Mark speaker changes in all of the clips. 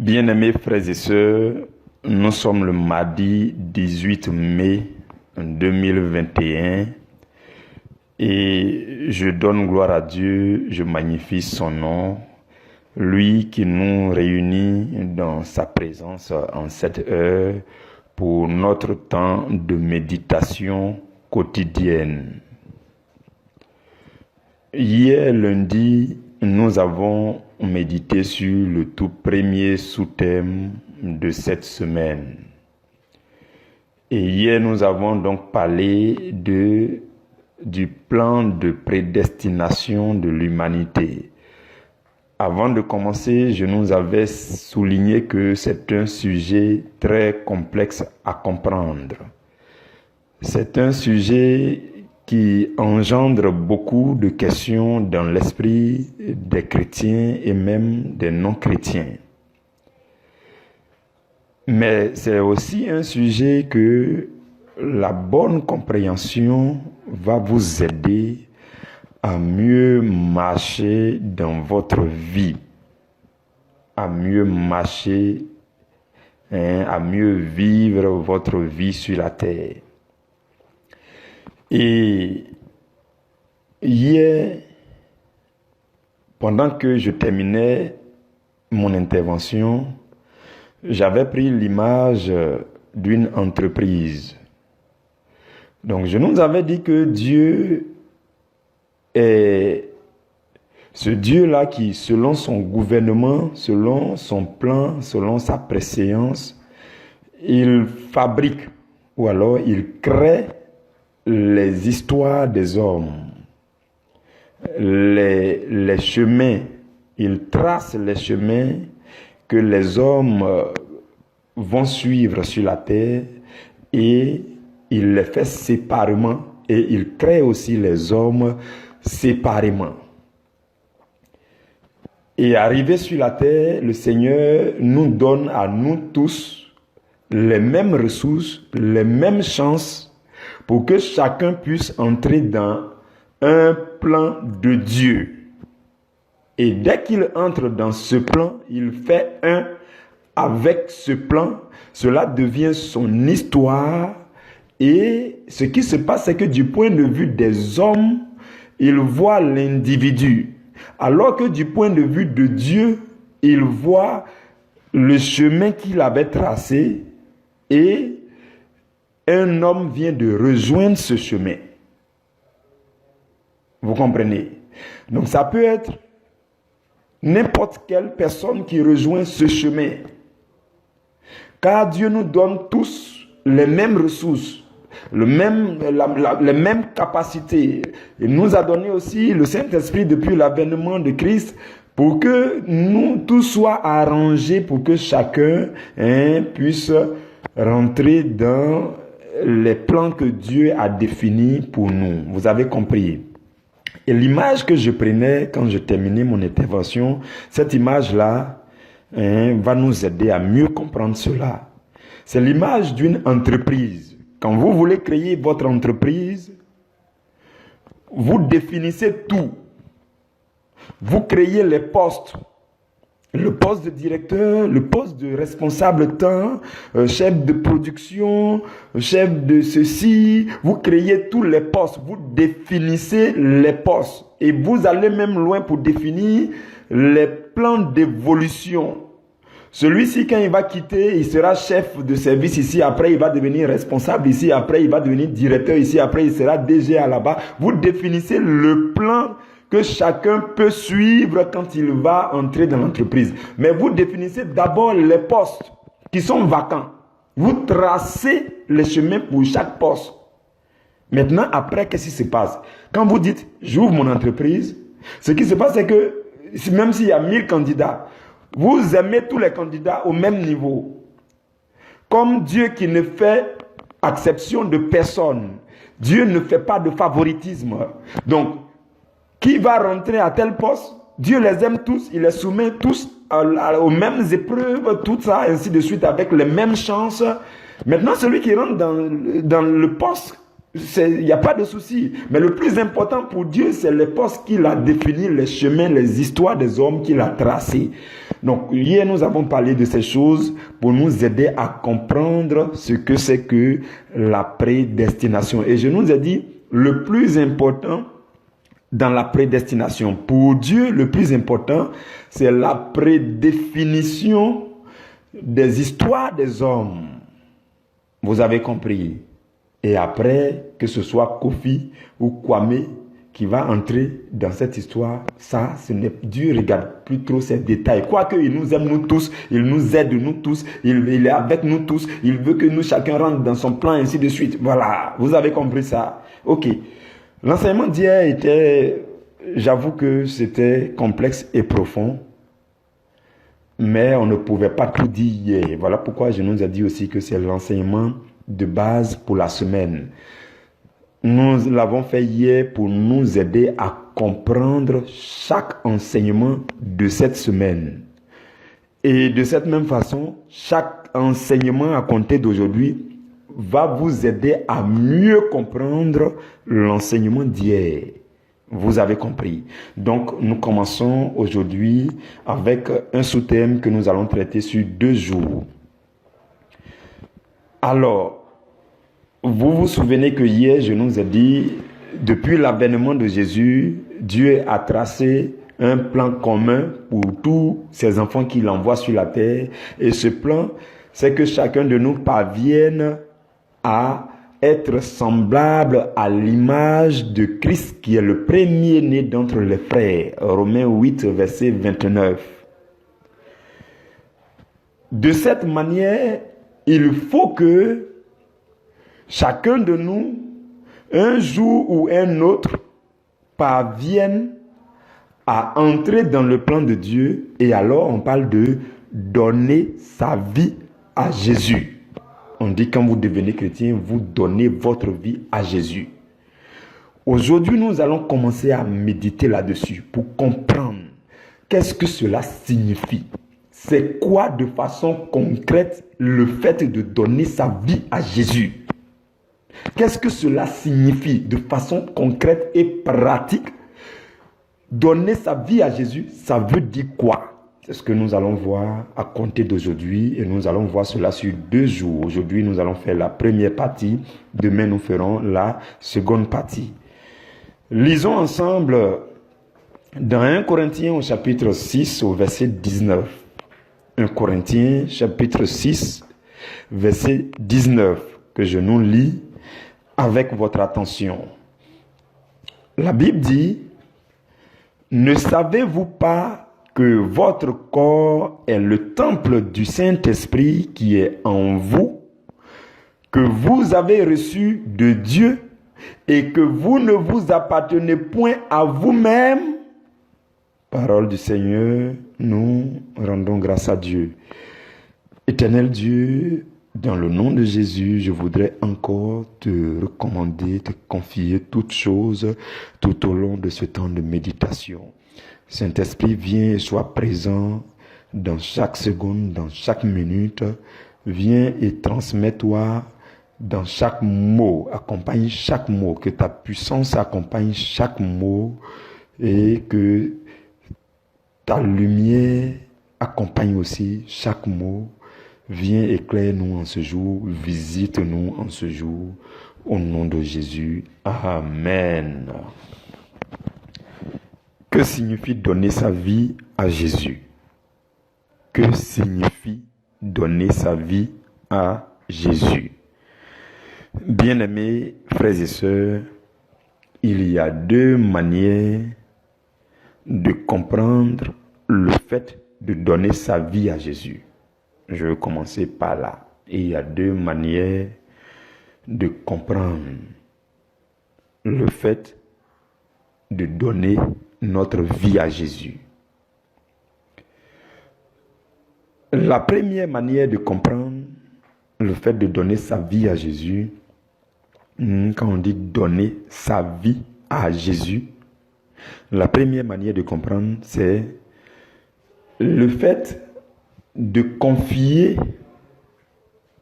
Speaker 1: Bien-aimés frères et sœurs, nous sommes le mardi 18 mai 2021 et je donne gloire à Dieu, je magnifie son nom, lui qui nous réunit dans sa présence en cette heure pour notre temps de méditation quotidienne. Hier lundi, nous avons médité sur le tout premier sous-thème de cette semaine. Et hier, nous avons donc parlé du plan de prédestination de l'humanité. Avant de commencer, je nous avais souligné que c'est un sujet très complexe à comprendre. C'est un sujet qui engendre beaucoup de questions dans l'esprit des chrétiens et même des non-chrétiens. Mais c'est aussi un sujet que la bonne compréhension va vous aider à mieux marcher dans votre vie, à mieux marcher, à mieux vivre votre vie sur la terre. Et hier, pendant que je terminais mon intervention, j'avais pris l'image d'une entreprise. Donc, je nous avais dit que Dieu est ce Dieu-là qui, selon son gouvernement, selon son plan, selon sa préséance, il fabrique ou alors il crée les histoires des hommes, les chemins, il trace les chemins que les hommes vont suivre sur la terre et il les fait séparément et il crée aussi les hommes séparément. Et arrivé sur la terre, le Seigneur nous donne à nous tous les mêmes ressources, les mêmes chances pour que chacun puisse entrer dans un plan de Dieu. Et dès qu'il entre dans ce plan, il fait un avec ce plan. Cela devient son histoire. Et ce qui se passe, c'est que du point de vue des hommes, il voit l'individu. Alors que du point de vue de Dieu, il voit le chemin qu'il avait tracé et un homme vient de rejoindre ce chemin. Vous comprenez? Donc ça peut être n'importe quelle personne qui rejoint ce chemin. Car Dieu nous donne tous les mêmes ressources, les mêmes capacités. Il nous a donné aussi le Saint-Esprit depuis l'avènement de Christ pour que nous tout soit arrangé pour que chacun puisse rentrer dans les plans que Dieu a définis pour nous. Vous avez compris. Et l'image que je prenais quand je terminais mon intervention, cette image-là va nous aider à mieux comprendre cela. C'est l'image d'une entreprise. Quand vous voulez créer votre entreprise, vous définissez tout. Vous créez les postes. Le poste de directeur, le poste de responsable temps, chef de production, chef de ceci. Vous créez tous les postes. Vous définissez les postes. Et vous allez même loin pour définir les plans d'évolution. Celui-ci, quand il va quitter, il sera chef de service ici. Après, il va devenir responsable ici. Après, il va devenir directeur ici. Après, il sera DG là-bas. Vous définissez le plan que chacun peut suivre quand il va entrer dans l'entreprise. Mais vous définissez d'abord les postes qui sont vacants. Vous tracez les chemins pour chaque poste. Maintenant, après, qu'est-ce qui se passe? Quand vous dites, j'ouvre mon entreprise, ce qui se passe, c'est que même s'il y a 1000 candidats, vous aimez tous les candidats au même niveau. Comme Dieu qui ne fait exception de personne. Dieu ne fait pas de favoritisme. Donc, qui va rentrer à tel poste? Dieu les aime tous, il les soumet tous aux mêmes épreuves, tout ça, ainsi de suite, avec les mêmes chances. Maintenant, celui qui rentre dans le poste Il n'y a pas de souci. Mais le plus important pour Dieu, c'est les postes qu'il a définis, les chemins, les histoires des hommes qu'il a tracés. Donc, hier, nous avons parlé de ces choses pour nous aider à comprendre ce que c'est que la prédestination. Et je nous ai dit, le plus important dans la prédestination, pour Dieu, le plus important, c'est la prédéfinition des histoires des hommes. Vous avez compris. Et après, que ce soit Kofi ou Kwame qui va entrer dans cette histoire, ça, Dieu ne regarde plus trop ces détails. Quoique il nous aime nous tous, il nous aide nous tous, il est avec nous tous, il veut que nous chacun rentre dans son plan, ainsi de suite. Voilà, vous avez compris ça. Ok. L'enseignement d'hier était, j'avoue que c'était complexe et profond, mais on ne pouvait pas tout dire hier. Voilà pourquoi je nous ai dit aussi que c'est l'enseignement de base pour la semaine. Nous l'avons fait hier pour nous aider à comprendre chaque enseignement de cette semaine. Et de cette même façon, chaque enseignement à compter d'aujourd'hui va vous aider à mieux comprendre l'enseignement d'hier. Vous avez compris. Donc, nous commençons aujourd'hui avec un sous-thème que nous allons traiter sur 2 jours. Alors, vous vous souvenez que hier, je nous ai dit, depuis l'avènement de Jésus, Dieu a tracé un plan commun pour tous ses enfants qu'il envoie sur la terre. Et ce plan, c'est que chacun de nous parvienne à être semblable à l'image de Christ qui est le premier-né d'entre les frères. Romains 8, verset 29. De cette manière, il faut que chacun de nous, un jour ou un autre, parvienne à entrer dans le plan de Dieu. Et alors, on parle de donner sa vie à Jésus. On dit quand vous devenez chrétien, vous donnez votre vie à Jésus. Aujourd'hui, nous allons commencer à méditer là-dessus pour comprendre qu'est-ce que cela signifie. C'est quoi de façon concrète le fait de donner sa vie à Jésus? Qu'est-ce que cela signifie de façon concrète et pratique? Donner sa vie à Jésus, ça veut dire quoi? C'est ce que nous allons voir à compter d'aujourd'hui et nous allons voir cela sur 2 jours. Aujourd'hui, nous allons faire la première partie. Demain, nous ferons la seconde partie. Lisons ensemble dans 1 Corinthiens au chapitre 6 au verset 19. 1 Corinthiens chapitre 6 verset 19 que je nous lis avec votre attention. La Bible dit: ne savez-vous pas que votre corps est le temple du Saint-Esprit qui est en vous, que vous avez reçu de Dieu et que vous ne vous appartenez point à vous-même? Parole du Seigneur, nous rendons grâce à Dieu. Éternel Dieu, dans le nom de Jésus, je voudrais encore te recommander, te confier toutes choses tout au long de ce temps de méditation. Saint-Esprit, viens et sois présent dans chaque seconde, dans chaque minute. Viens et transmets-toi dans chaque mot. Accompagne chaque mot. Que ta puissance accompagne chaque mot et que ta lumière accompagne aussi chaque mot. Viens, éclaire-nous en ce jour, visite-nous en ce jour, au nom de Jésus. Amen. Que signifie donner sa vie à Jésus? Que signifie donner sa vie à Jésus? Bien-aimés frères et sœurs, il y a 2 manières de comprendre le fait de donner sa vie à Jésus. Je vais commencer par là. Et il y a 2 manières de comprendre le fait de donner notre vie à Jésus. La première manière de comprendre le fait de donner sa vie à Jésus, quand on dit donner sa vie à Jésus, la première manière de comprendre, c'est le fait de confier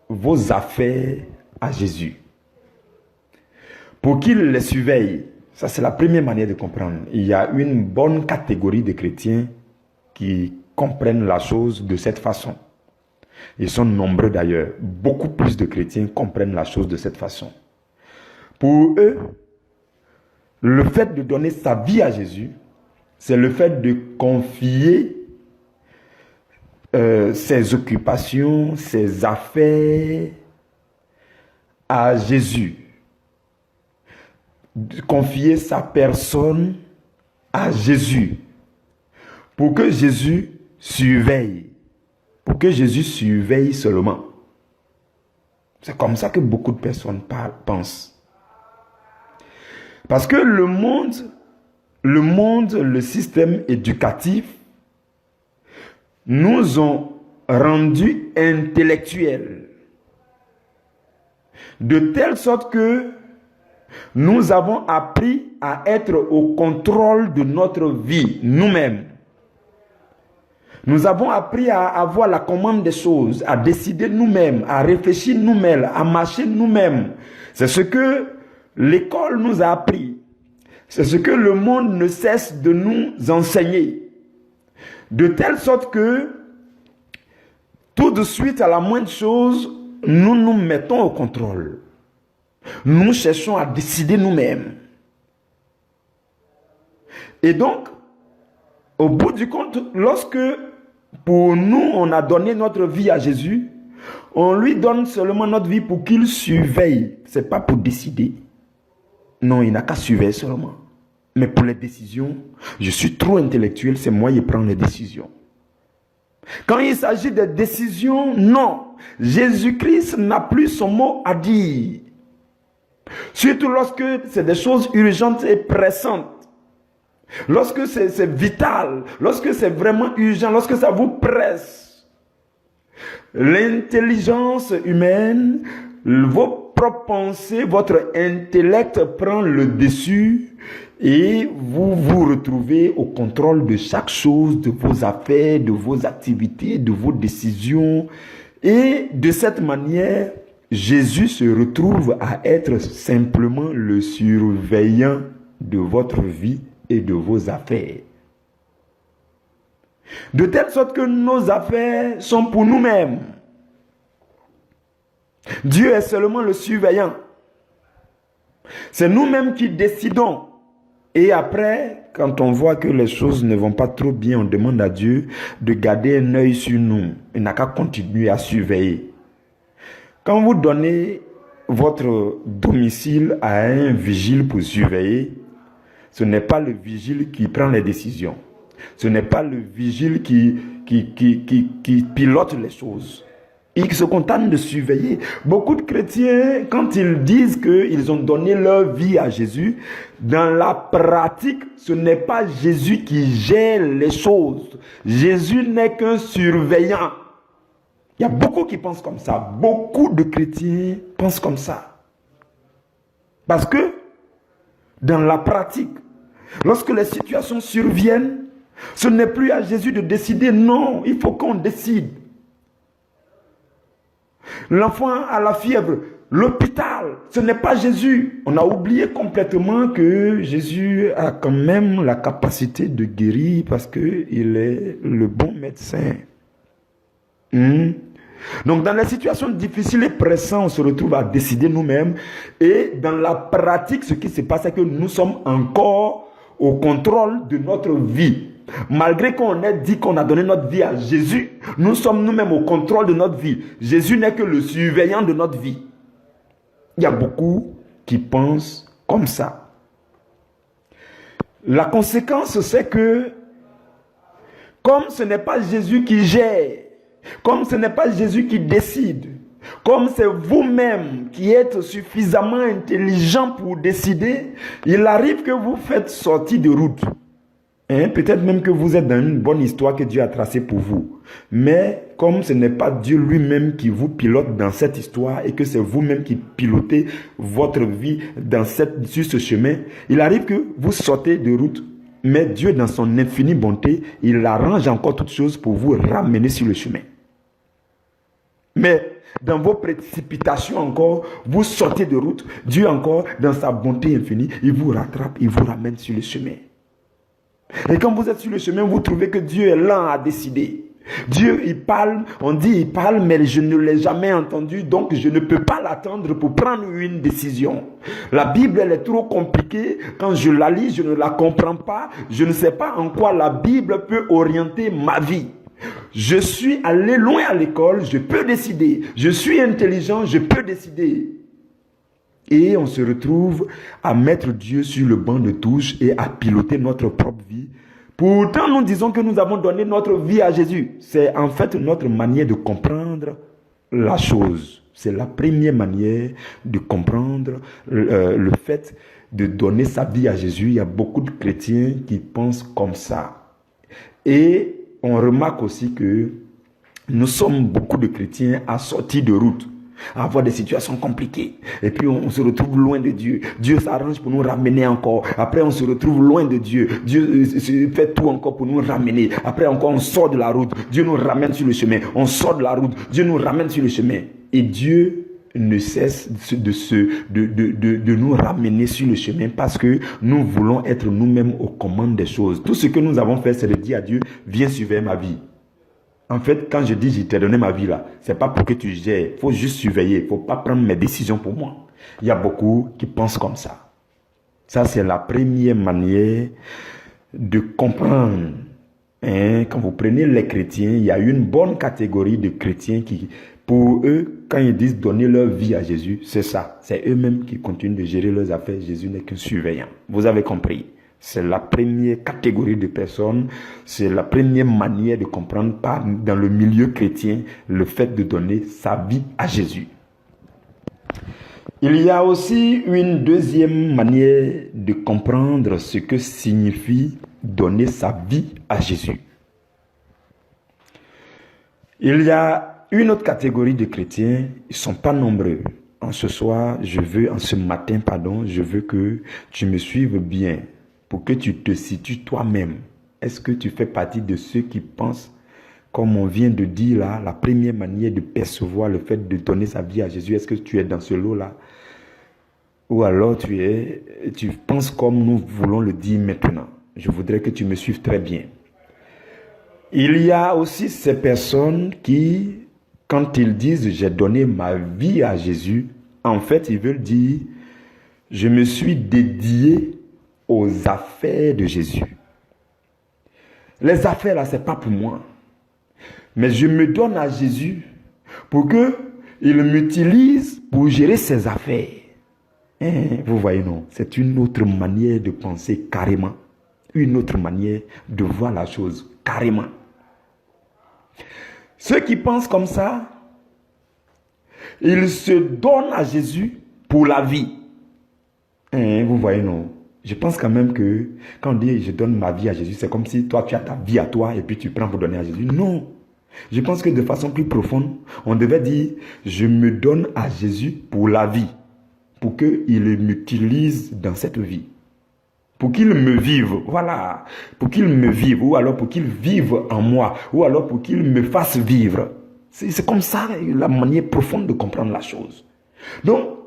Speaker 1: vos affaires à Jésus. pour qu'il les surveille. Ça, c'est la première manière de comprendre. Il y a une bonne catégorie de chrétiens qui comprennent la chose de cette façon. Ils sont nombreux d'ailleurs. Beaucoup plus de chrétiens comprennent la chose de cette façon. Pour eux, le fait de donner sa vie à Jésus, c'est le fait de confier ses occupations, ses affaires à Jésus. De confier sa personne à Jésus. Pour que Jésus surveille. Pour que Jésus surveille seulement. C'est comme ça que beaucoup de personnes pensent. Parce que le système éducatif, nous ont rendus intellectuels. De telle sorte que nous avons appris à être au contrôle de notre vie, nous-mêmes. Nous avons appris à avoir la commande des choses, à décider nous-mêmes, à réfléchir nous-mêmes, à marcher nous-mêmes. C'est ce que l'école nous a appris. C'est ce que le monde ne cesse de nous enseigner. De telle sorte que, tout de suite, à la moindre chose, nous nous mettons au contrôle. Nous cherchons à décider nous-mêmes. Et donc, au bout du compte, lorsque pour nous, on a donné notre vie à Jésus, on lui donne seulement notre vie pour qu'il surveille. Ce n'est pas pour décider. Non, il n'a qu'à surveiller seulement. Mais pour les décisions, je suis trop intellectuel, c'est moi qui prends les décisions. Quand il s'agit de décisions, non. Jésus-Christ n'a plus son mot à dire. Surtout lorsque c'est des choses urgentes et pressantes. Lorsque c'est vital, lorsque c'est vraiment urgent, lorsque ça vous presse. L'intelligence humaine, vos propres pensées, votre intellect prend le dessus et vous vous retrouvez au contrôle de chaque chose, de vos affaires, de vos activités, de vos décisions. Et de cette manière, Jésus se retrouve à être simplement le surveillant de votre vie et de vos affaires. De telle sorte que nos affaires sont pour nous-mêmes. Dieu est seulement le surveillant. C'est nous-mêmes qui décidons. Et après, quand on voit que les choses ne vont pas trop bien, on demande à Dieu de garder un œil sur nous. Il n'a qu'à continuer à surveiller. Quand vous donnez votre domicile à un vigile pour surveiller, ce n'est pas le vigile qui prend les décisions. Ce n'est pas le vigile qui pilote les choses. Il se contente de surveiller. Beaucoup de chrétiens, quand ils disent qu'ils ont donné leur vie à Jésus, dans la pratique, ce n'est pas Jésus qui gère les choses. Jésus n'est qu'un surveillant. Il y a beaucoup qui pensent comme ça. Beaucoup de chrétiens pensent comme ça. Parce que, dans la pratique, lorsque les situations surviennent, ce n'est plus à Jésus de décider. Non, il faut qu'on décide. L'enfant a la fièvre, l'hôpital, ce n'est pas Jésus. On a oublié complètement que Jésus a quand même la capacité de guérir parce qu'il est le bon médecin. Donc dans les situations difficiles et pressantes, on se retrouve à décider nous-mêmes. Et dans la pratique, ce qui se passe, c'est que nous sommes encore au contrôle de notre vie. Malgré qu'on ait dit qu'on a donné notre vie à Jésus, nous sommes nous-mêmes au contrôle de notre vie. Jésus n'est que le surveillant de notre vie. Il y a beaucoup qui pensent comme ça. La conséquence, c'est que, comme ce n'est pas Jésus qui gère, comme ce n'est pas Jésus qui décide, comme c'est vous-même qui êtes suffisamment intelligent pour décider, il arrive que vous faites sortie de route. Peut-être même que vous êtes dans une bonne histoire que Dieu a tracée pour vous. Mais comme ce n'est pas Dieu lui-même qui vous pilote dans cette histoire et que c'est vous-même qui pilotez votre vie sur ce chemin, il arrive que vous sortez de route. Mais Dieu, dans son infinie bonté, il arrange encore toutes choses pour vous ramener sur le chemin. Mais dans vos précipitations encore, vous sortez de route. Dieu encore, dans sa bonté infinie, il vous rattrape, il vous ramène sur le chemin. Et quand vous êtes sur le chemin, vous trouvez que Dieu est lent à décider. Dieu, il parle, on dit il parle, mais je ne l'ai jamais entendu, donc je ne peux pas l'attendre pour prendre une décision. La Bible, elle est trop compliquée. Quand je la lis, je ne la comprends pas. Je ne sais pas en quoi la Bible peut orienter ma vie. Je suis allé loin à l'école, je peux décider. Je suis intelligent, je peux décider. Et on se retrouve à mettre Dieu sur le banc de touche et à piloter notre propre vie. Pourtant, nous disons que nous avons donné notre vie à Jésus. C'est en fait notre manière de comprendre la chose. C'est la première manière de comprendre le fait de donner sa vie à Jésus. Il y a beaucoup de chrétiens qui pensent comme ça. Et on remarque aussi que nous sommes beaucoup de chrétiens à sortir de route, à avoir des situations compliquées. Et puis on se retrouve loin de Dieu. Dieu s'arrange pour nous ramener encore. Après on se retrouve loin de Dieu. Dieu fait tout encore pour nous ramener. Après encore on sort de la route. Dieu nous ramène sur le chemin. On sort de la route. Dieu nous ramène sur le chemin. Et Dieu ne cesse de nous ramener sur le chemin parce que nous voulons être nous-mêmes aux commandes des choses. Tout ce que nous avons fait, c'est de dire à Dieu, viens surveiller ma vie. En fait, quand je dis, je t'ai donné ma vie là, c'est pas pour que tu gères. Il faut juste surveiller. Il ne faut pas prendre mes décisions pour moi. Il y a beaucoup qui pensent comme ça. Ça, c'est la première manière de comprendre. Quand vous prenez les chrétiens, il y a une bonne catégorie de chrétiens qui, pour eux, quand ils disent donner leur vie à Jésus, c'est ça. C'est eux-mêmes qui continuent de gérer leurs affaires. Jésus n'est qu'un surveillant. Vous avez compris. C'est la première catégorie de personnes, c'est la première manière de comprendre, pas dans le milieu chrétien, le fait de donner sa vie à Jésus. Il y a aussi une deuxième manière de comprendre ce que signifie donner sa vie à Jésus. Il y a une autre catégorie de chrétiens, ils ne sont pas nombreux. En ce matin, je veux que tu me suives bien. Pour que tu te situes toi-même. Est-ce que tu fais partie de ceux qui pensent, comme on vient de dire là, la première manière de percevoir le fait de donner sa vie à Jésus, est-ce que tu es dans ce lot-là? Ou alors tu penses comme nous voulons le dire maintenant? Je voudrais que tu me suives très bien. Il y a aussi ces personnes qui, quand ils disent « j'ai donné ma vie à Jésus », en fait, ils veulent dire « je me suis dédié aux affaires de Jésus. » Les affaires là, c'est pas pour moi. Mais je me donne à Jésus pour qu'il m'utilise pour gérer ses affaires. Vous voyez, non? C'est une autre manière de penser carrément. Une autre manière de voir la chose carrément. Ceux qui pensent comme ça, ils se donnent à Jésus pour la vie. Vous voyez, non? Je pense quand même que quand on dit je donne ma vie à Jésus, c'est comme si toi tu as ta vie à toi et puis tu prends pour donner à Jésus. Non. Je pense que de façon plus profonde, on devait dire je me donne à Jésus pour la vie. Pour qu'il m'utilise dans cette vie. Pour qu'il me vive. Voilà. Pour qu'il me vive. Ou alors pour qu'il vive en moi. Ou alors pour qu'il me fasse vivre. C'est comme ça la manière profonde de comprendre la chose. Donc,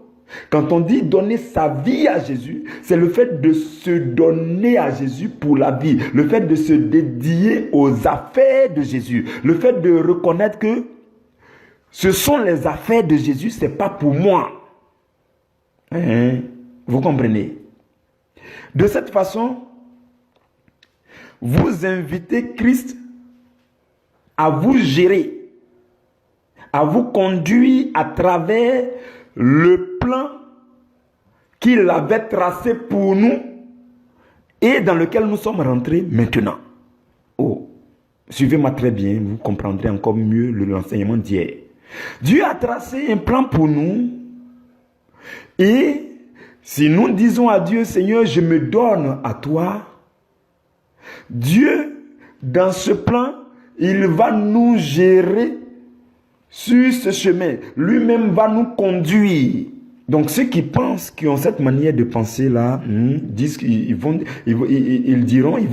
Speaker 1: quand on dit donner sa vie à Jésus, c'est le fait de se donner à Jésus pour la vie. Le fait de se dédier aux affaires de Jésus. Le fait de reconnaître que ce sont les affaires de Jésus, ce n'est pas pour moi. Vous comprenez? De cette façon, vous invitez Christ à vous gérer, à vous conduire à travers le plan qu'il avait tracé pour nous et dans lequel nous sommes rentrés maintenant. Oh, suivez-moi très bien, vous comprendrez encore mieux l'enseignement d'hier. Dieu a tracé un plan pour nous et si nous disons à Dieu, Seigneur, je me donne à toi, Dieu, dans ce plan, il va nous gérer sur ce chemin. Lui-même va nous conduire. Donc ceux qui pensent, qui ont cette manière de penser là, disent ils vont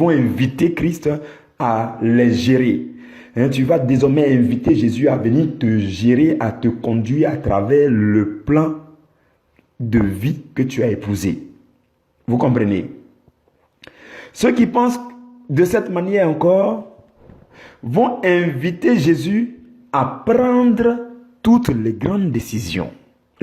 Speaker 1: inviter Christ à les gérer. Tu vas désormais inviter Jésus à venir te gérer, à te conduire à travers le plan de vie que tu as épousé. Vous comprenez? Ceux qui pensent de cette manière encore vont inviter Jésus à prendre toutes les grandes décisions.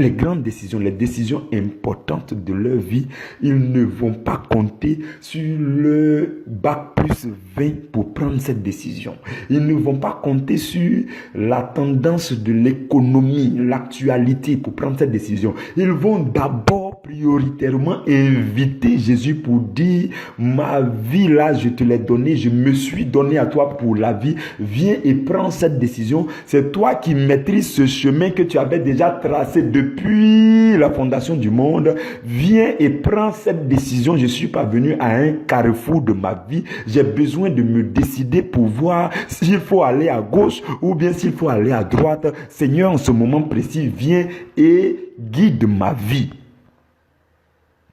Speaker 1: Les grandes décisions, les décisions importantes de leur vie, ils ne vont pas compter sur le bac plus 20 pour prendre cette décision. Ils ne vont pas compter sur la tendance de l'économie, l'actualité pour prendre cette décision. Ils vont d'abord prioritairement inviter Jésus pour dire, ma vie là, je te l'ai donnée, je me suis donné à toi pour la vie. Viens et prends cette décision. C'est toi qui maîtrises ce chemin que tu avais déjà tracé depuis la fondation du monde. Viens et prends cette décision. Je suis pas venu à un carrefour de ma vie. J'ai besoin de me décider pour voir s'il faut aller à gauche ou bien s'il faut aller à droite. Seigneur, en ce moment précis, viens et guide ma vie.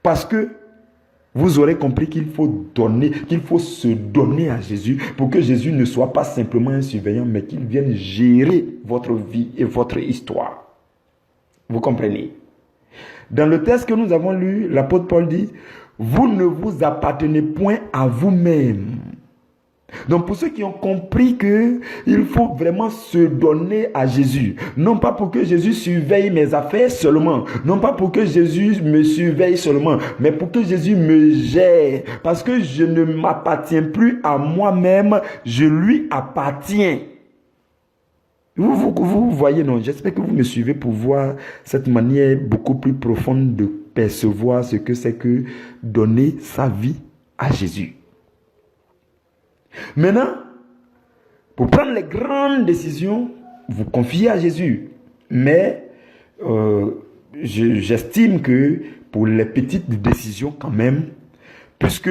Speaker 1: Parce que vous aurez compris qu'il faut donner, qu'il faut se donner à Jésus pour que Jésus ne soit pas simplement un surveillant, mais qu'il vienne gérer votre vie et votre histoire. Vous comprenez? Dans le texte que nous avons lu, l'apôtre Paul dit, vous ne vous appartenez point à vous-même. Donc pour ceux qui ont compris que il faut vraiment se donner à Jésus, non pas pour que Jésus surveille mes affaires seulement, non pas pour que Jésus me surveille seulement, mais pour que Jésus me gère, parce que je ne m'appartiens plus à moi-même, je lui appartiens. Vous voyez, non, j'espère que vous me suivez pour voir cette manière beaucoup plus profonde de percevoir ce que c'est que donner sa vie à Jésus. Maintenant, pour prendre les grandes décisions, vous confiez à Jésus. Mais j'estime que pour les petites décisions quand même, puisque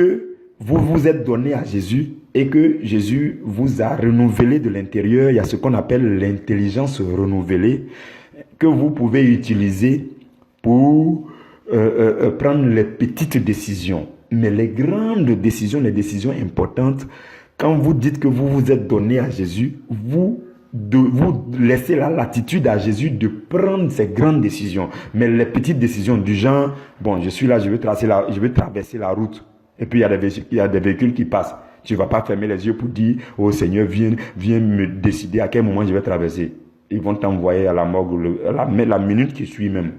Speaker 1: vous vous êtes donné à Jésus et que Jésus vous a renouvelé de l'intérieur, il y a ce qu'on appelle l'intelligence renouvelée que vous pouvez utiliser pour prendre les petites décisions. Mais les grandes décisions, les décisions importantes, quand vous dites que vous vous êtes donné à Jésus, vous laissez la latitude à Jésus de prendre ces grandes décisions. Mais les petites décisions du genre, bon, je suis là, je veux traverser la route. Et puis il y a des véhicules qui passent. Tu ne vas pas fermer les yeux pour dire, oh Seigneur, viens me décider à quel moment je vais traverser. Ils vont t'envoyer à la morgue la minute qui suit même.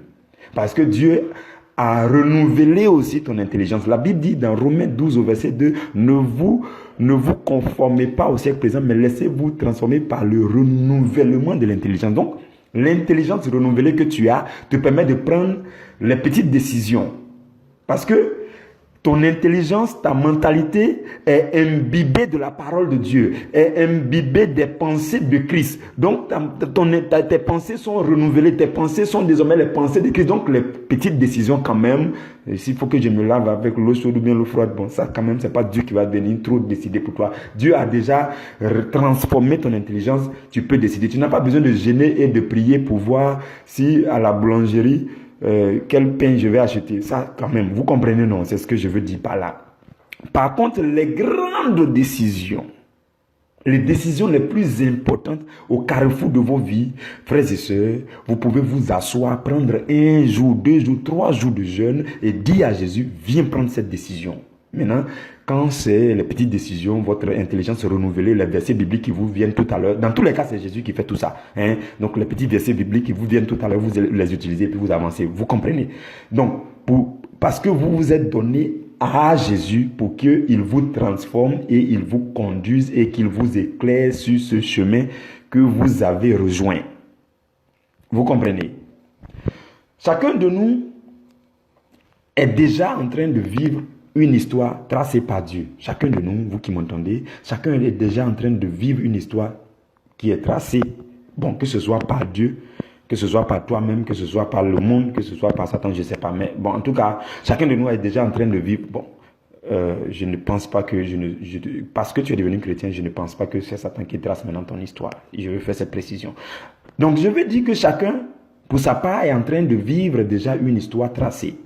Speaker 1: Parce que Dieu a renouvelé aussi ton intelligence. La Bible dit dans Romains 12 au verset 2, ne vous conformez pas au siècle présent, mais laissez-vous transformer par le renouvellement de l'intelligence. Donc, l'intelligence renouvelée que tu as te permet de prendre les petites décisions. Parce que ton intelligence, ta mentalité est imbibée de la parole de Dieu, est imbibée des pensées de Christ. Donc, tes pensées sont renouvelées, tes pensées sont désormais les pensées de Christ. Donc, les petites décisions quand même, s'il faut que je me lave avec l'eau chaude ou bien l'eau froide, bon, ça quand même, c'est pas Dieu qui va venir trop décider pour toi. Dieu a déjà transformé ton intelligence, tu peux décider. Tu n'as pas besoin de gêner et de prier pour voir si à la boulangerie, quel pain je vais acheter. Ça quand même, vous comprenez, non? C'est ce que je veux dire par là. Par contre, les grandes décisions, les décisions les plus importantes au carrefour de vos vies, frères et sœurs, vous pouvez vous asseoir, prendre 1 jour, 2 jours, 3 jours de jeûne et dire à Jésus, viens prendre cette décision. Maintenant, quand c'est les petites décisions, votre intelligence renouvelée, les versets bibliques qui vous viennent tout à l'heure, dans tous les cas, c'est Jésus qui fait tout ça. Hein? Donc, les petits versets bibliques qui vous viennent tout à l'heure, vous les utilisez et puis vous avancez. Vous comprenez? Donc, parce que vous vous êtes donné à Jésus pour qu'il vous transforme et il vous conduise et qu'il vous éclaire sur ce chemin que vous avez rejoint. Vous comprenez? Chacun de nous est déjà en train de vivre une histoire tracée par Dieu. Chacun de nous, vous qui m'entendez, chacun est déjà en train de vivre une histoire qui est tracée. Bon, que ce soit par Dieu, que ce soit par toi-même, que ce soit par le monde, que ce soit par Satan, je ne sais pas. Mais bon, en tout cas, chacun de nous est déjà en train de vivre. Bon, je ne pense pas que parce que tu es devenu chrétien, je ne pense pas que c'est Satan qui trace maintenant ton histoire. Je veux faire cette précision. Donc, je veux dire que chacun, pour sa part, est en train de vivre déjà une histoire tracée.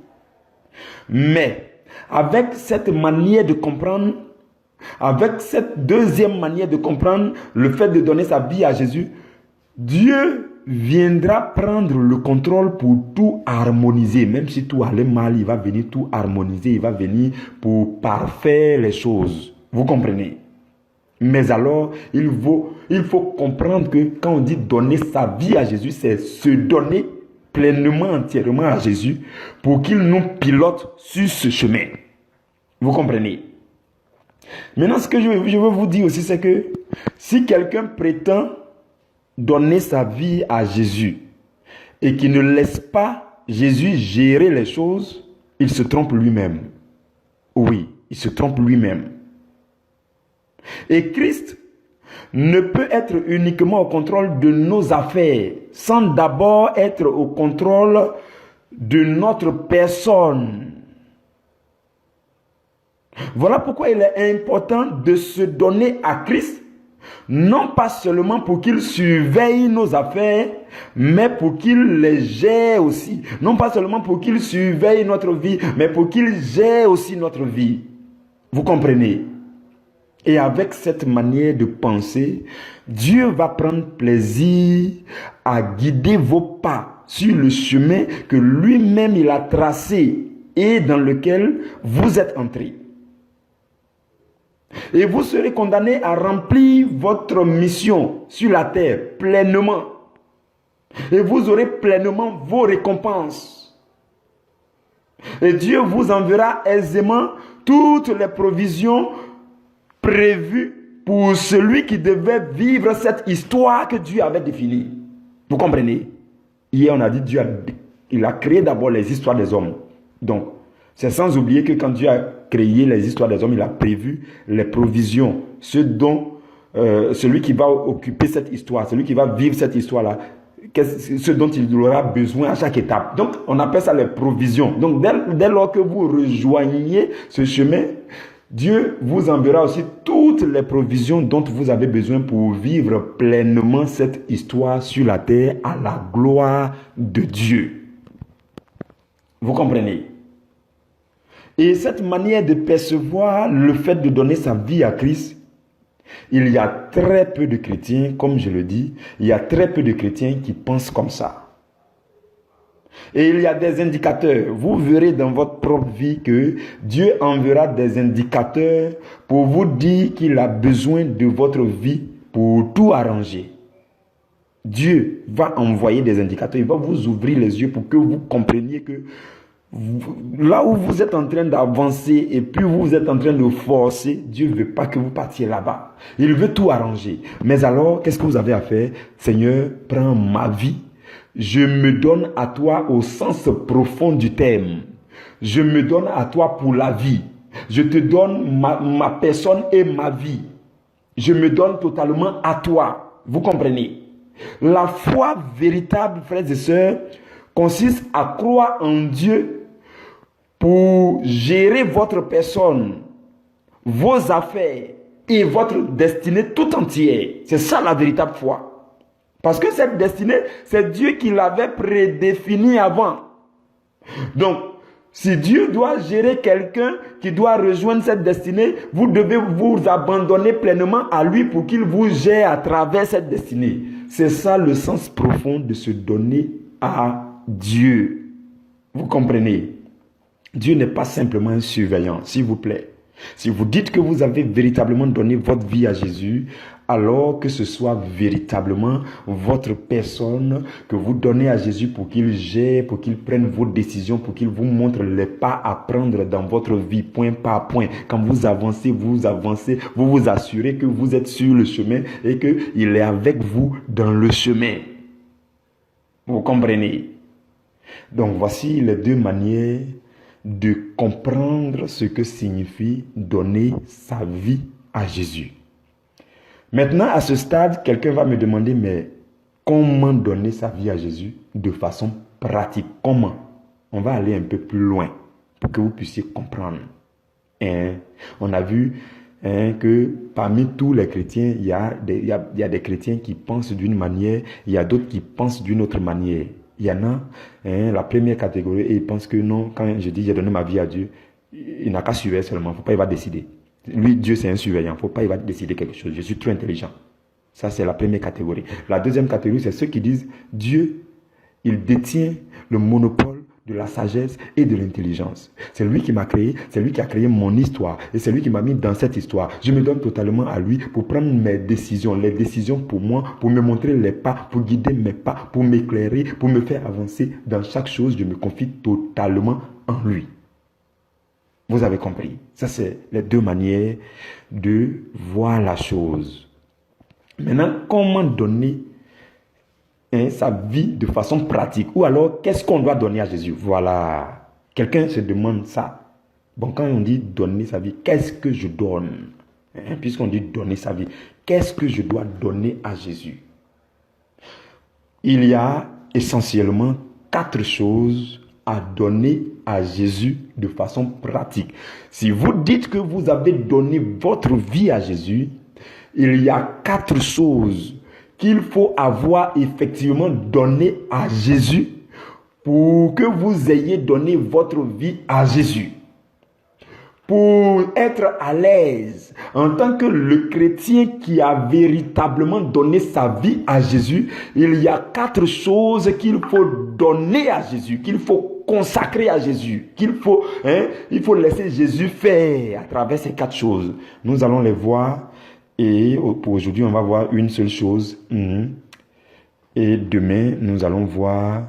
Speaker 1: Mais avec cette manière de comprendre avec cette deuxième manière de comprendre le fait de donner sa vie à Jésus, Dieu viendra prendre le contrôle pour tout harmoniser. Même si tout allait mal, il va venir tout harmoniser. Il va venir pour parfaire les choses. Vous comprenez? Mais alors, il faut comprendre que quand on dit donner sa vie à Jésus, c'est se donner pleinement, entièrement à Jésus pour qu'il nous pilote sur ce chemin. Vous comprenez? Maintenant, ce que je veux vous dire aussi, c'est que si quelqu'un prétend donner sa vie à Jésus et qui ne laisse pas Jésus gérer les choses, il se trompe lui-même. Oui, il se trompe lui-même. Et Christ ne peut être uniquement au contrôle de nos affaires sans d'abord être au contrôle de notre personne. Voilà pourquoi il est important de se donner à Christ, non pas seulement pour qu'il surveille nos affaires, mais pour qu'il les gère aussi. Non pas seulement pour qu'il surveille notre vie, mais pour qu'il gère aussi notre vie. Vous comprenez? Et avec cette manière de penser, Dieu va prendre plaisir à guider vos pas sur le chemin que lui-même il a tracé et dans lequel vous êtes entrés. Et vous serez condamnés à remplir votre mission sur la terre pleinement. Et vous aurez pleinement vos récompenses. Et Dieu vous enverra aisément toutes les provisions prévues pour celui qui devait vivre cette histoire que Dieu avait définie. Vous comprenez? Hier, on a dit Dieu il a créé d'abord les histoires des hommes. Donc, c'est sans oublier que quand Dieu a créé les histoires des hommes, il a prévu les provisions. Celui qui va occuper cette histoire, celui qui va vivre cette histoire-là, ce dont il aura besoin à chaque étape. Donc, on appelle ça les provisions. Donc, dès lors que vous rejoignez ce chemin, Dieu vous enverra aussi toutes les provisions dont vous avez besoin pour vivre pleinement cette histoire sur la terre à la gloire de Dieu. Vous comprenez? Et cette manière de percevoir le fait de donner sa vie à Christ, il y a très peu de chrétiens, comme je le dis, il y a très peu de chrétiens qui pensent comme ça. Et il y a des indicateurs. Vous verrez dans votre propre vie que Dieu enverra des indicateurs pour vous dire qu'il a besoin de votre vie pour tout arranger. Dieu va envoyer des indicateurs. Il va vous ouvrir les yeux pour que vous compreniez que là où vous êtes en train d'avancer et puis vous êtes en train de forcer, Dieu ne veut pas que vous partiez là-bas. Il veut tout arranger. Mais alors, qu'est-ce que vous avez à faire? Seigneur, prends ma vie. Je me donne à toi au sens profond du terme. Je me donne à toi pour la vie. Je te donne ma personne et ma vie. Je me donne totalement à toi. Vous comprenez? La foi véritable, frères et sœurs, consiste à croire en Dieu pour gérer votre personne, vos affaires et votre destinée tout entière. C'est ça la véritable foi. Parce que cette destinée, c'est Dieu qui l'avait prédéfinie avant. Donc, si Dieu doit gérer quelqu'un qui doit rejoindre cette destinée, vous devez vous abandonner pleinement à lui pour qu'il vous gère à travers cette destinée. C'est ça le sens profond de se donner à Dieu. Vous comprenez? Dieu n'est pas simplement un surveillant, s'il vous plaît. Si vous dites que vous avez véritablement donné votre vie à Jésus, alors que ce soit véritablement votre personne que vous donnez à Jésus pour qu'il gère, pour qu'il prenne vos décisions, pour qu'il vous montre les pas à prendre dans votre vie, point par point. Quand vous avancez, vous vous assurez que vous êtes sur le chemin et qu'il est avec vous dans le chemin. Vous comprenez? Donc voici les deux manières de comprendre ce que signifie donner sa vie à Jésus. Maintenant, à ce stade, quelqu'un va me demander, mais comment donner sa vie à Jésus de façon pratique? Comment? On va aller un peu plus loin pour que vous puissiez comprendre. On a vu que parmi tous les chrétiens, il y a des chrétiens qui pensent d'une manière, il y a d'autres qui pensent d'une autre manière. Il y en a, la première catégorie, et ils pensent que non, quand je dis j'ai donné ma vie à Dieu, il n'a qu'à suivre seulement, il ne faut pas, il va décider. Lui, Dieu, c'est un surveillant. Faut pas, il va décider quelque chose. Je suis trop intelligent. Ça, c'est la première catégorie. La deuxième catégorie, c'est ceux qui disent, Dieu, il détient le monopole de la sagesse et de l'intelligence. C'est lui qui m'a créé, c'est lui qui a créé mon histoire et c'est lui qui m'a mis dans cette histoire. Je me donne totalement à lui pour prendre mes décisions, les décisions pour moi, pour me montrer les pas, pour guider mes pas, pour m'éclairer, pour me faire avancer dans chaque chose. Je me confie totalement en lui. Vous avez compris. Ça, c'est les deux manières de voir la chose. Maintenant, comment donner sa vie de façon pratique? Ou alors, qu'est-ce qu'on doit donner à Jésus? Voilà. Quelqu'un se demande ça. Bon, quand on dit donner sa vie, qu'est-ce que je donne? Puisqu'on dit donner sa vie, qu'est-ce que je dois donner à Jésus? Il y a essentiellement 4 choses à donner à Jésus de façon pratique. Si vous dites que vous avez donné votre vie à Jésus, il y a 4 choses qu'il faut avoir effectivement donné à Jésus pour que vous ayez donné votre vie à Jésus. Pour être à l'aise en tant que le chrétien qui a véritablement donné sa vie à Jésus, il y a 4 choses qu'il faut donner à Jésus, qu'il faut consacrer à Jésus, il faut laisser Jésus faire à travers ces 4 choses. Nous allons les voir et pour aujourd'hui, on va voir une seule chose. Et demain, nous allons voir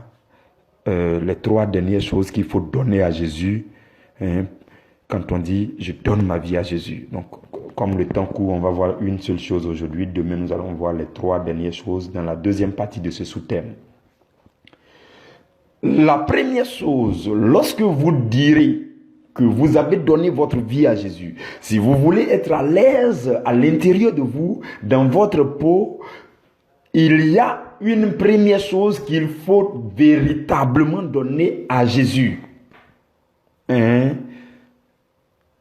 Speaker 1: les 3 dernières choses qu'il faut donner à Jésus. Quand on dit « je donne ma vie à Jésus ». Donc, comme le temps court, on va voir une seule chose aujourd'hui. Demain, nous allons voir les 3 dernières choses dans la deuxième partie de ce sous-thème. La première chose, lorsque vous direz que vous avez donné votre vie à Jésus, si vous voulez être à l'aise à l'intérieur de vous, dans votre peau, il y a une première chose qu'il faut véritablement donner à Jésus.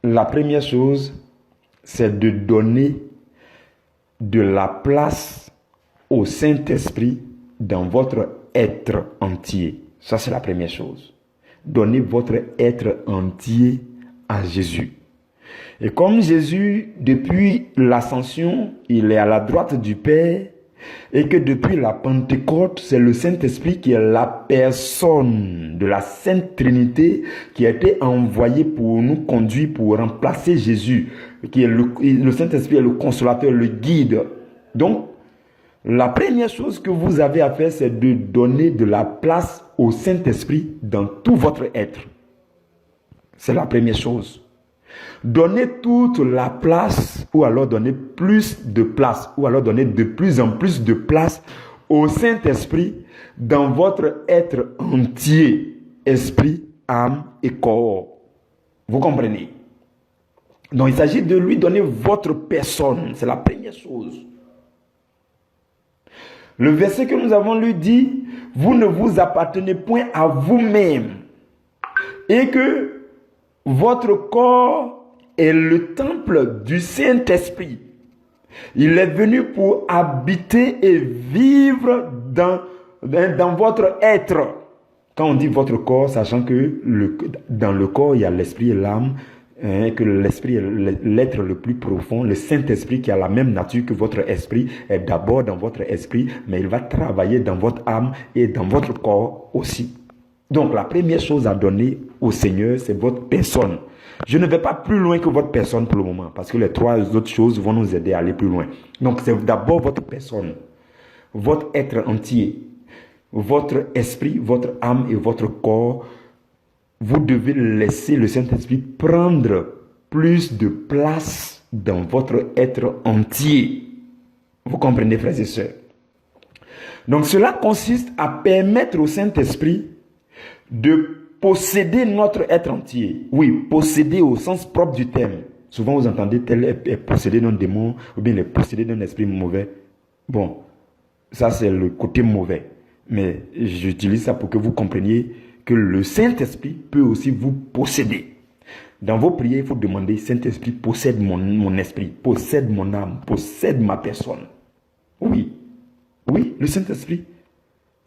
Speaker 1: La première chose, c'est de donner de la place au Saint-Esprit dans votre être entier. Ça, c'est la première chose. Donnez votre être entier à Jésus. Et comme Jésus, depuis l'ascension, il est à la droite du Père, et que depuis la Pentecôte, c'est le Saint-Esprit qui est la personne de la Sainte Trinité qui a été envoyée pour nous conduire, pour remplacer Jésus, qui est le Saint-Esprit est le consolateur, le guide. Donc, la première chose que vous avez à faire, c'est de donner de la place au Saint-Esprit dans tout votre être. C'est la première chose. Donnez toute la place, ou alors donnez plus de place, ou alors donnez de plus en plus de place au Saint-Esprit dans votre être entier, esprit, âme et corps. Vous comprenez? Donc il s'agit de lui donner votre personne, c'est la première chose. Le verset que nous avons lu dit, vous ne vous appartenez point à vous-même, et que votre corps est le temple du Saint-Esprit. Il est venu pour habiter et vivre dans votre être. Quand on dit votre corps, sachant que dans le corps, il y a l'esprit et l'âme, que l'esprit est l'être le plus profond, le Saint-Esprit qui a la même nature que votre esprit est d'abord dans votre esprit, mais il va travailler dans votre âme et dans votre corps aussi. Donc la première chose à donner au Seigneur, c'est votre personne. Je ne vais pas plus loin que votre personne pour le moment, parce que les 3 autres choses vont nous aider à aller plus loin. Donc c'est d'abord votre personne, votre être entier, votre esprit, votre âme et votre corps. Vous devez laisser le Saint-Esprit prendre plus de place dans votre être entier. Vous comprenez, frères et sœurs? Donc cela consiste à permettre au Saint-Esprit de posséder notre être entier. Oui, posséder au sens propre du terme. Souvent vous entendez tel est possédé d'un démon ou bien il est possédé d'un esprit mauvais. Bon, ça c'est le côté mauvais. Mais j'utilise ça pour que vous compreniez que le Saint-Esprit peut aussi vous posséder. Dans vos prières, il faut demander, Saint-Esprit, possède mon esprit, possède mon âme, possède ma personne. Oui, le Saint-Esprit.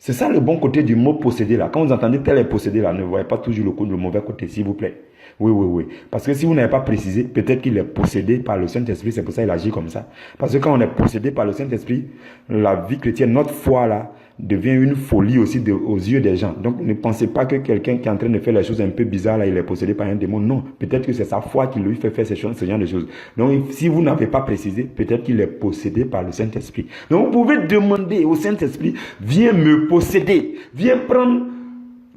Speaker 1: C'est ça le bon côté du mot posséder là. Quand vous entendez tel est possédé là, ne voyez pas toujours le mauvais côté, s'il vous plaît. Oui, oui, oui. Parce que si vous n'avez pas précisé, peut-être qu'il est possédé par le Saint-Esprit, c'est pour ça qu'il agit comme ça. Parce que quand on est possédé par le Saint-Esprit, la vie chrétienne, notre foi là, devient une folie aussi aux yeux des gens. Donc ne pensez pas que quelqu'un qui est en train de faire les choses un peu bizarres là, il est possédé par un démon. Non, peut-être que c'est sa foi qui lui fait faire ce genre de choses. Donc si vous n'avez pas précisé, peut-être qu'il est possédé par le Saint-Esprit. Donc vous pouvez demander au Saint-Esprit, viens me posséder, viens prendre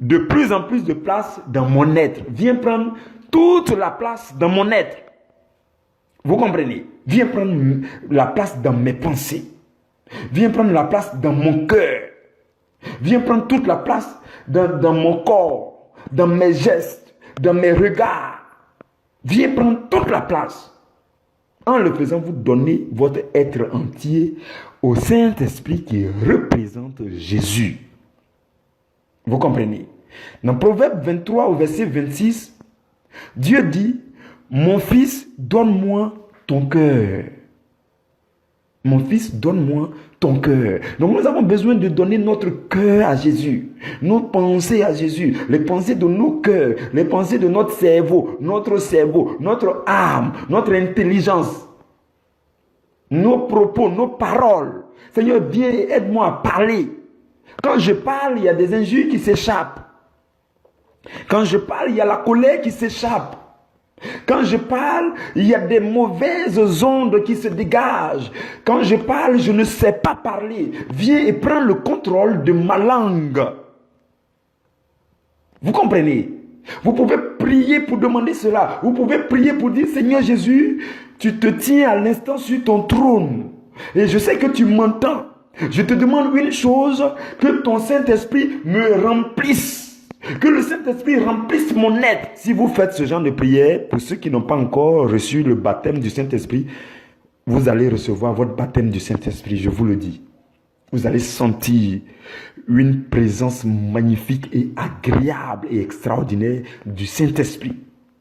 Speaker 1: de plus en plus de place dans mon être. Viens prendre toute la place dans mon être. Vous comprenez? Viens prendre la place dans mes pensées. Viens prendre la place dans mon cœur. Viens prendre toute la place dans mon corps, dans mes gestes, dans mes regards. Viens prendre toute la place. En le faisant, vous donnez votre être entier au Saint-Esprit qui représente Jésus. Vous comprenez? Dans Proverbe 23 au verset 26, Dieu dit, mon fils, donne-moi ton cœur. Mon fils, donne-moi ton cœur. Donc nous avons besoin de donner notre cœur à Jésus, nos pensées à Jésus, les pensées de nos cœurs, les pensées de notre cerveau, notre âme, notre intelligence, nos propos, nos paroles. Seigneur, viens et aide-moi à parler. Quand je parle, il y a des injures qui s'échappent. Quand je parle, il y a la colère qui s'échappe. Quand je parle, il y a des mauvaises ondes qui se dégagent. Quand je parle, je ne sais pas parler. Viens et prends le contrôle de ma langue. Vous comprenez? Vous pouvez prier pour demander cela. Vous pouvez prier pour dire, Seigneur Jésus, tu te tiens à l'instant sur ton trône. Et je sais que tu m'entends. Je te demande une chose, que ton Saint-Esprit me remplisse. Que le Saint-Esprit remplisse mon être. Si vous faites ce genre de prière, pour ceux qui n'ont pas encore reçu le baptême du Saint-Esprit, vous allez recevoir votre baptême du Saint-Esprit, je vous le dis. Vous allez sentir une présence magnifique et agréable et extraordinaire du Saint-Esprit.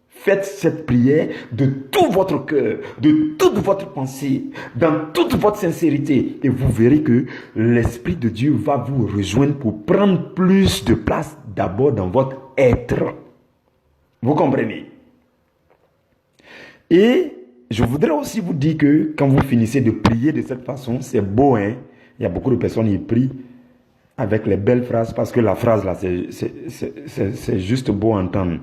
Speaker 1: Faites cette prière de tout votre cœur, de toute votre pensée, dans toute votre sincérité. Et vous verrez que l'Esprit de Dieu va vous rejoindre pour prendre plus de place d'abord dans votre être. Vous comprenez? Et je voudrais aussi vous dire que quand vous finissez de prier de cette façon, c'est beau, hein? Il y a beaucoup de personnes qui prient avec les belles phrases parce que la phrase là, c'est juste beau à entendre.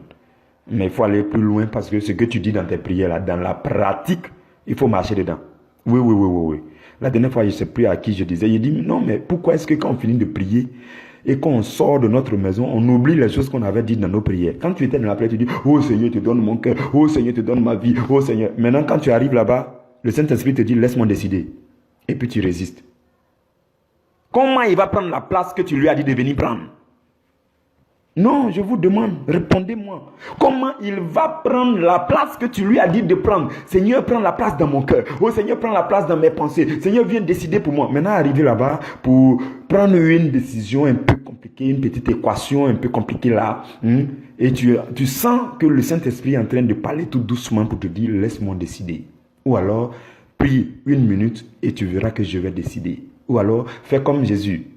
Speaker 1: Mais il faut aller plus loin parce que ce que tu dis dans tes prières, là, dans la pratique, il faut marcher dedans. Oui. La dernière fois, je ne sais plus à qui je disais, il dit, non, mais pourquoi est-ce que quand on finit de prier et qu'on sort de notre maison, on oublie les choses qu'on avait dites dans nos prières? Quand tu étais dans la prière, tu dis, oh Seigneur, te donne mon cœur, oh Seigneur, te donne ma vie, oh Seigneur. Maintenant, quand tu arrives là-bas, le Saint-Esprit te dit, laisse-moi décider. Et puis tu résistes. Comment il va prendre la place que tu lui as dit de venir prendre? Non, je vous demande, répondez-moi. Comment il va prendre la place que tu lui as dit de prendre? Seigneur, prends la place dans mon cœur. Oh Seigneur, prends la place dans mes pensées. Seigneur, viens décider pour moi. Maintenant, arrivé là-bas, pour prendre une décision un peu compliquée, une petite équation un peu compliquée là, et tu sens que le Saint-Esprit est en train de parler tout doucement pour te dire, laisse-moi décider. Ou alors, prie 1 minute et tu verras que je vais décider. Ou alors, fais comme Jésus.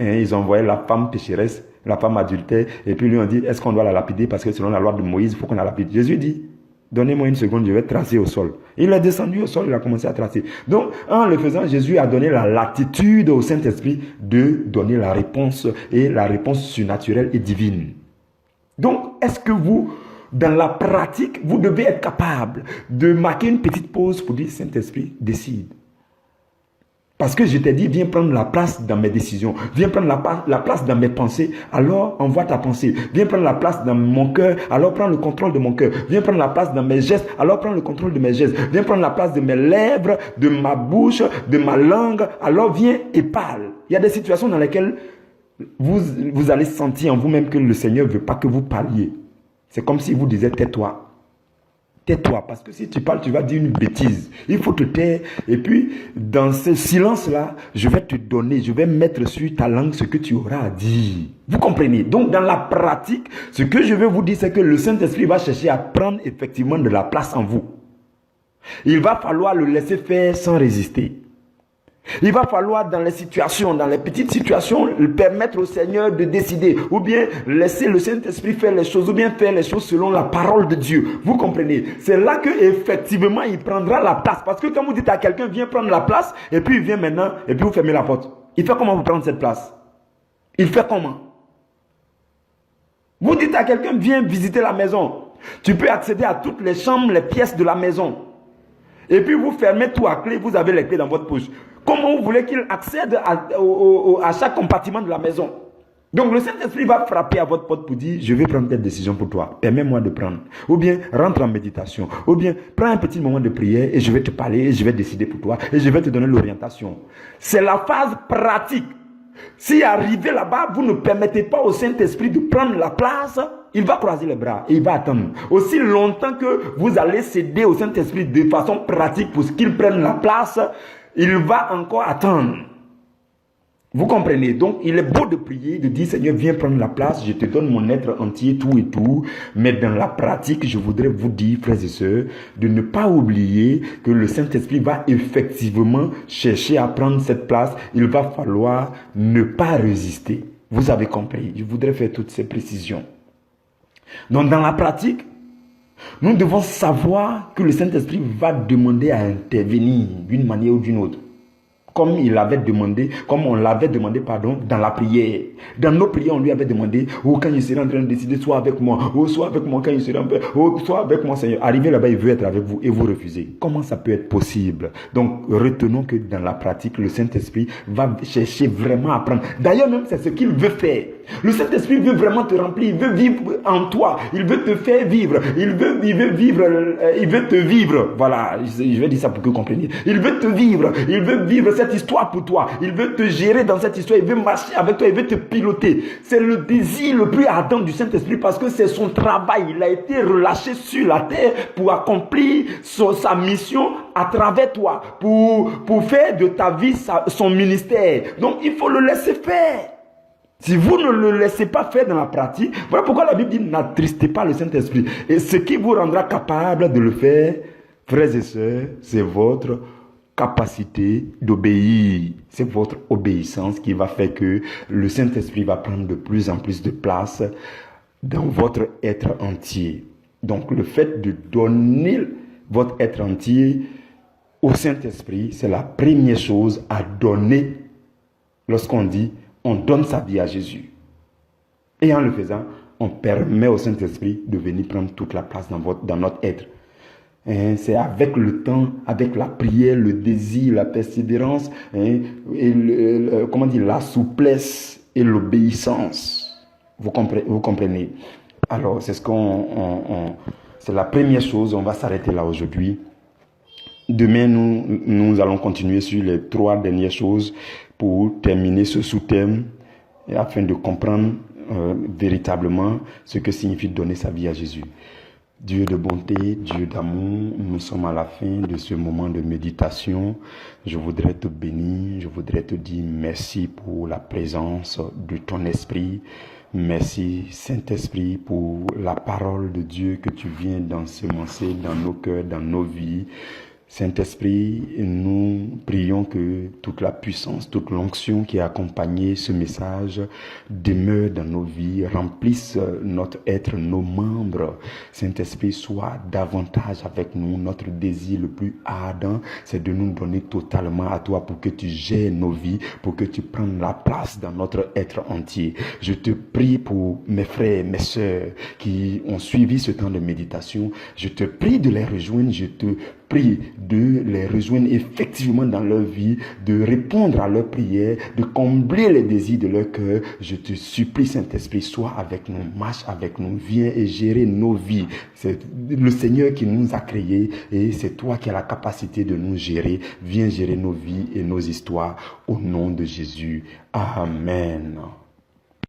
Speaker 1: Ils ont envoyé la femme pécheresse, la femme adultère, et puis lui ont dit, est-ce qu'on doit la lapider? Parce que selon la loi de Moïse, il faut qu'on la lapide. Jésus dit, donnez-moi 1 seconde, je vais tracer au sol. Il est descendu au sol, il a commencé à tracer. Donc, en le faisant, Jésus a donné la latitude au Saint-Esprit de donner la réponse, et la réponse surnaturelle et divine. Donc, est-ce que vous, dans la pratique, vous devez être capable de marquer une petite pause pour dire, Saint-Esprit, décide. Parce que je t'ai dit, viens prendre la place dans mes décisions. Viens prendre la place dans mes pensées. Alors, envoie ta pensée. Viens prendre la place dans mon cœur. Alors, prends le contrôle de mon cœur. Viens prendre la place dans mes gestes. Alors, prends le contrôle de mes gestes. Viens prendre la place de mes lèvres, de ma bouche, de ma langue. Alors, viens et parle. Il y a des situations dans lesquelles vous allez sentir en vous-même que le Seigneur ne veut pas que vous parliez. C'est comme si vous disiez, tais-toi. Tais-toi, parce que si tu parles, tu vas dire une bêtise. Il faut te taire. Et puis, dans ce silence-là, je vais te donner, je vais mettre sur ta langue ce que tu auras à dire. Vous comprenez? Donc, dans la pratique, ce que je vais vous dire, c'est que le Saint-Esprit va chercher à prendre effectivement de la place en vous. Il va falloir le laisser faire sans résister. Il va falloir dans les situations, dans les petites situations, permettre au Seigneur de décider, ou bien laisser le Saint-Esprit faire les choses, ou bien faire les choses selon la parole de Dieu. Vous comprenez? C'est là que effectivement il prendra la place. Parce que quand vous dites à quelqu'un, viens prendre la place, et puis il vient maintenant, et puis vous fermez la porte. Il fait comment vous prendre cette place? Il fait comment? Vous dites à quelqu'un, viens visiter la maison. Tu peux accéder à toutes les chambres, les pièces de la maison. Et puis vous fermez tout à clé, vous avez les clés dans votre poche. Comment vous voulez qu'il accède à chaque compartiment de la maison? Donc le Saint-Esprit va frapper à votre porte pour dire, je vais prendre cette décision pour toi, permets-moi de prendre. Ou bien rentre en méditation. Ou bien prends un petit moment de prière et je vais te parler et je vais décider pour toi et je vais te donner l'orientation. C'est la phase pratique. Si arrivé là-bas, vous ne permettez pas au Saint-Esprit de prendre la place, il va croiser les bras et il va attendre. Aussi longtemps que vous allez céder au Saint-Esprit de façon pratique pour qu'il prenne la place, il va encore attendre. Vous comprenez? Donc, il est beau de prier, de dire, Seigneur, viens prendre la place, je te donne mon être entier, tout et tout. Mais dans la pratique, je voudrais vous dire, frères et sœurs, de ne pas oublier que le Saint-Esprit va effectivement chercher à prendre cette place. Il va falloir ne pas résister. Vous avez compris? Je voudrais faire toutes ces précisions. Donc, dans la pratique, nous devons savoir que le Saint-Esprit va demander à intervenir d'une manière ou d'une autre. Comme on l'avait demandé, dans la prière. Dans nos prières, on lui avait demandé, oh, quand il sera en train de décider, soit avec moi, oh, soit avec moi quand il sera en train, oh, soit avec moi, Seigneur. Arrivé là-bas, il veut être avec vous et vous refusez. Comment ça peut être possible? Donc, retenons que dans la pratique, le Saint-Esprit va chercher vraiment à prendre. D'ailleurs, même, c'est ce qu'il veut faire. Le Saint-Esprit veut vraiment te remplir, il veut vivre en toi, il veut te faire vivre, il veut te vivre. Voilà, je vais dire ça pour que vous compreniez. Il veut te vivre, il veut vivre cette histoire pour toi, il veut te gérer dans cette histoire, il veut marcher avec toi, il veut te piloter. C'est le désir le plus ardent du Saint-Esprit parce que c'est son travail. Il a été relâché sur la terre pour accomplir sa mission à travers toi, pour faire de ta vie son ministère. Donc il faut le laisser faire. Si vous ne le laissez pas faire dans la pratique, voilà pourquoi la Bible dit n'attristez pas le Saint-Esprit. Et ce qui vous rendra capable de le faire, frères et sœurs, c'est votre capacité d'obéir. C'est votre obéissance qui va faire que le Saint-Esprit va prendre de plus en plus de place dans votre être entier. Donc le fait de donner votre être entier au Saint-Esprit, c'est la première chose à donner lorsqu'on dit on donne sa vie à Jésus. Et en le faisant, on permet au Saint-Esprit de venir prendre toute la place dans notre être. C'est avec le temps, avec la prière, le désir, la persévérance, et la souplesse et l'obéissance. Vous comprenez? Alors, c'est c'est la première chose. On va s'arrêter là aujourd'hui. Demain, nous allons continuer sur les 3 dernières choses pour terminer ce sous-thème afin de comprendre véritablement ce que signifie donner sa vie à Jésus. Dieu de bonté, Dieu d'amour, nous sommes à la fin de ce moment de méditation. Je voudrais te bénir, je voudrais te dire merci pour la présence de ton esprit. Merci Saint-Esprit pour la parole de Dieu que tu viens d'ensemencer dans nos cœurs, dans nos vies. Saint-Esprit, nous prions que toute la puissance, toute l'onction qui a accompagné ce message demeure dans nos vies, remplisse notre être, nos membres. Saint-Esprit, sois davantage avec nous. Notre désir le plus ardent, c'est de nous donner totalement à toi pour que tu gères nos vies, pour que tu prennes la place dans notre être entier. Je te prie pour mes frères, mes sœurs qui ont suivi ce temps de méditation. Je te prie de les rejoindre, je te prie de les rejoindre effectivement dans leur vie, de répondre à leurs prières, de combler les désirs de leur cœur. Je te supplie, Saint-Esprit, sois avec nous, marche avec nous, viens et gérer nos vies. C'est le Seigneur qui nous a créés et c'est toi qui as la capacité de nous gérer. Viens gérer nos vies et nos histoires au nom de Jésus. Amen.